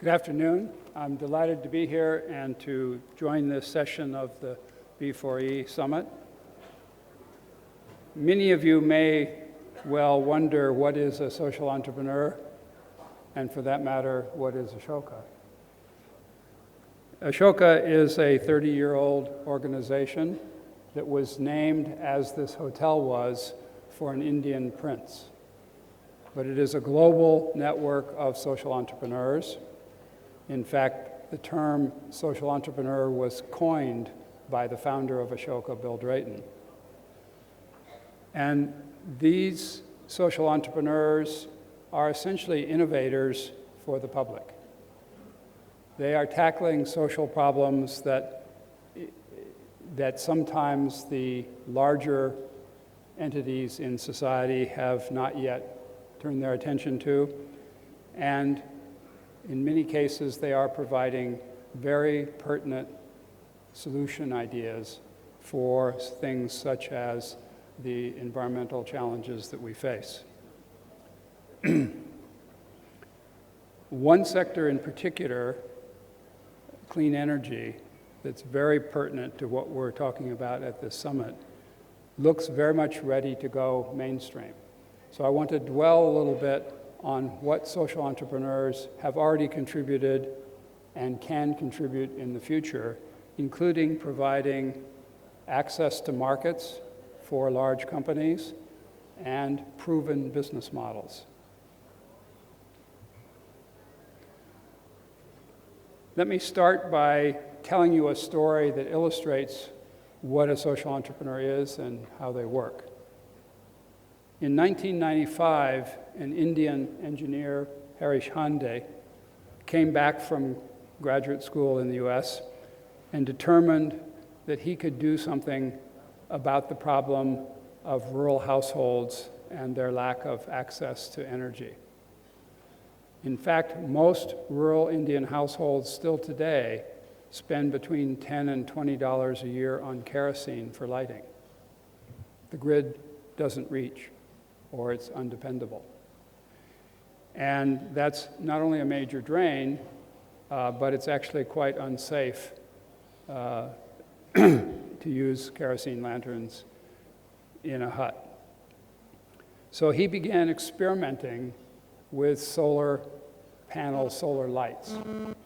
Good afternoon. I'm delighted to be here and to join this session of the B4E Summit. Many of you may well wonder what is a social entrepreneur, and for that matter, what is Ashoka? Ashoka is a 30-year-old organization that was named, as this hotel was, for an Indian prince. But it is a global network of social entrepreneurs. In fact, the term social entrepreneur was coined by the founder of Ashoka, Bill Drayton. And these social entrepreneurs are essentially innovators for the public. They are tackling social problems that sometimes the larger entities in society have not yet turned their attention to, and in many cases, they are providing very pertinent solution ideas for things such as the environmental challenges that we face. One sector in particular, clean energy, that's very pertinent to what we're talking about at this summit, looks very much ready to go mainstream. So I want to dwell a little bit on what social entrepreneurs have already contributed and can contribute in the future, including providing access to markets for large companies and proven business models. Let me start by telling you a story that illustrates what a social entrepreneur is and how they work. In 1995, an Indian engineer, Harish Hande, came back from graduate school in the US and determined that he could do something about the problem of rural households and their lack of access to energy. In fact, most rural Indian households still today spend between $10 and $20 a year on kerosene for lighting. The grid doesn't reach, or it's undependable. And that's not only a major drain, but it's actually quite unsafe to use kerosene lanterns in a hut. So he began experimenting with solar panel solar lights,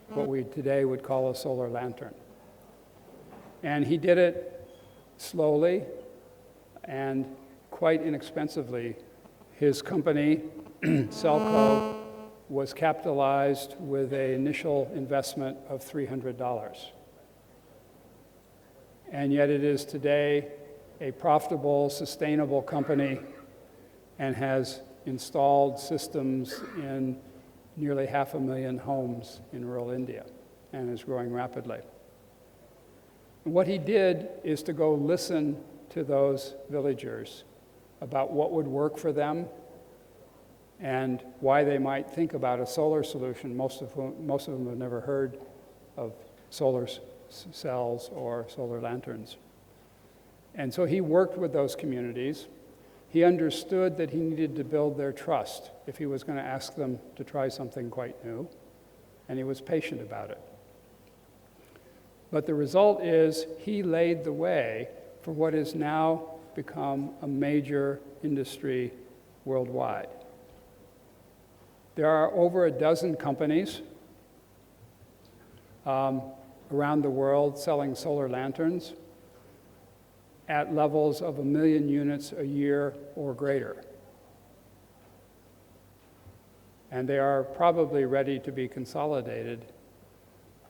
what we today would call a solar lantern. And he did it slowly and quite inexpensively. His company, Celco, was capitalized with an initial investment of $300. And yet it is today a profitable, sustainable company and has installed systems in nearly 500,000 homes in rural India and is growing rapidly. And what he did is to go listen to those villagers about what would work for them and why they might think about a solar solution. Most of them have never heard of solar cells or solar lanterns. And so he worked with those communities. He understood that he needed to build their trust if he was going to ask them to try something quite new, and he was patient about it. But the result is he laid the way for what has now become a major industry worldwide. There are over a dozen companies around the world selling solar lanterns at levels of 1 million units a year or greater. And they are probably ready to be consolidated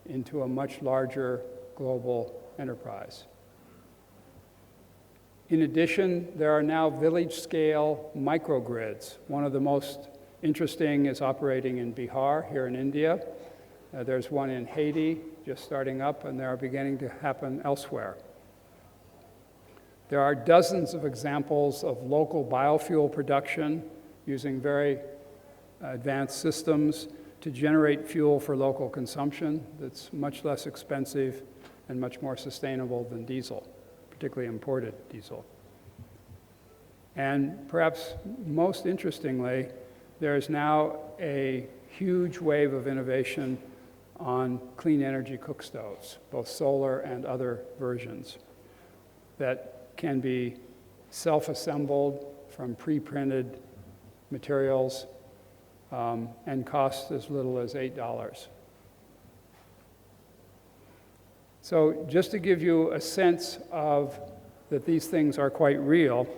into a much larger global enterprise. In addition, there are now village-scale microgrids. One of the most interesting is operating in Bihar, here in India. There's one in Haiti, just starting up, and they are beginning to happen elsewhere. There are dozens of examples of local biofuel production using very advanced systems to generate fuel for local consumption that's much less expensive and much more sustainable than diesel, particularly imported diesel. And perhaps most interestingly, there is now a huge wave of innovation on clean energy cook stoves, both solar and other versions, that can be self-assembled from pre-printed materials and cost as little as $8. So just to give you a sense of that these things are quite real,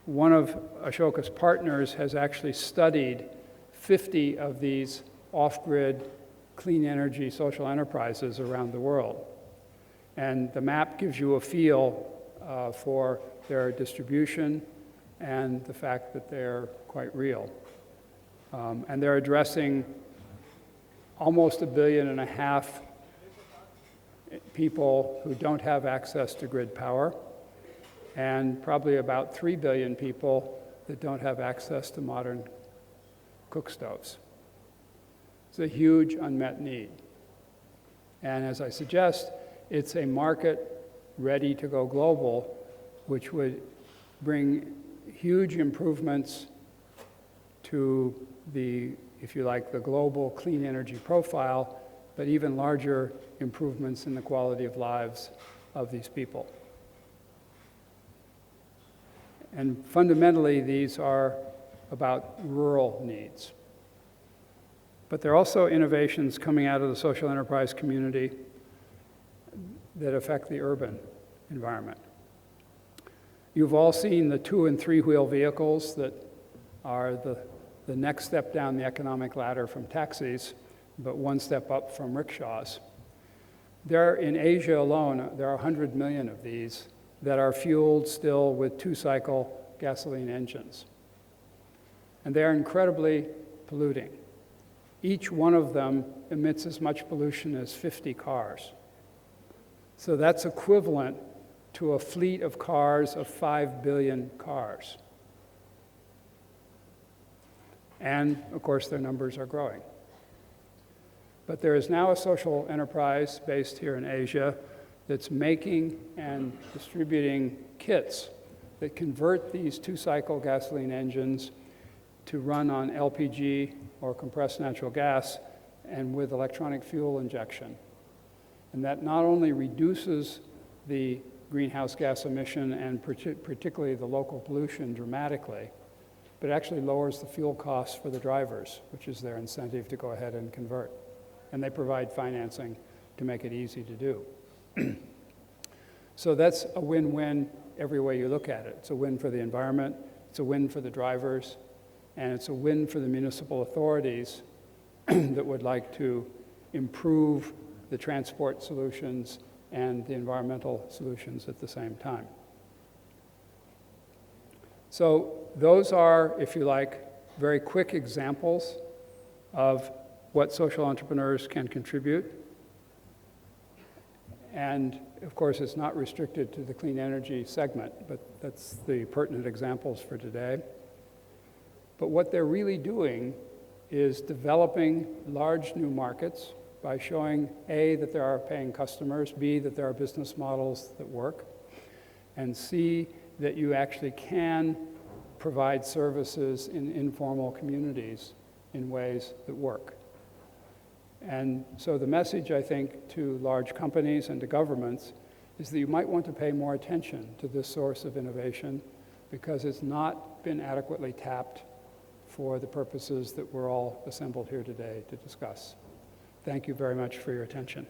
one of Ashoka's partners has actually studied 50 of these off-grid clean energy social enterprises around the world. And the map gives you a feel for their distribution and the fact that they're quite real. And they're addressing almost 1.5 billion people who don't have access to grid power, and probably about 3 billion people that don't have access to modern cook stoves. It's a huge unmet need. And as I suggest, it's a market ready to go global, which would bring huge improvements to the, if you like, the global clean energy profile, but even larger improvements in the quality of lives of these people. And fundamentally, these are about rural needs. But there are also innovations coming out of the social enterprise community that affect the urban environment. You've all seen the 2- and 3-wheel vehicles that are the next step down the economic ladder from taxis, but one step up from rickshaws. There, in Asia alone, there are 100 million of these that are fueled still with 2-cycle gasoline engines. And they're incredibly polluting. Each one of them emits as much pollution as 50 cars. So that's equivalent to a fleet of cars of 5 billion cars. And, of course, their numbers are growing. But there is now a social enterprise based here in Asia that's making and distributing kits that convert these 2-cycle gasoline engines to run on LPG or compressed natural gas and with electronic fuel injection. And that not only reduces the greenhouse gas emission and particularly the local pollution dramatically, but actually lowers the fuel costs for the drivers, which is their incentive to go ahead and convert. And they provide financing to make it easy to do. So that's a win-win every way you look at it. It's a win for the environment, it's a win for the drivers, and it's a win for the municipal authorities that would like to improve the transport solutions and the environmental solutions at the same time. So those are, if you like, very quick examples of what social entrepreneurs can contribute. And of course, it's not restricted to the clean energy segment, but that's the pertinent examples for today. But what they're really doing is developing large new markets by showing A, that there are paying customers, B, that there are business models that work, and C, that you actually can provide services in informal communities in ways that work. And so the message, I think, to large companies and to governments is that you might want to pay more attention to this source of innovation because it's not been adequately tapped for the purposes that we're all assembled here today to discuss. Thank you very much for your attention.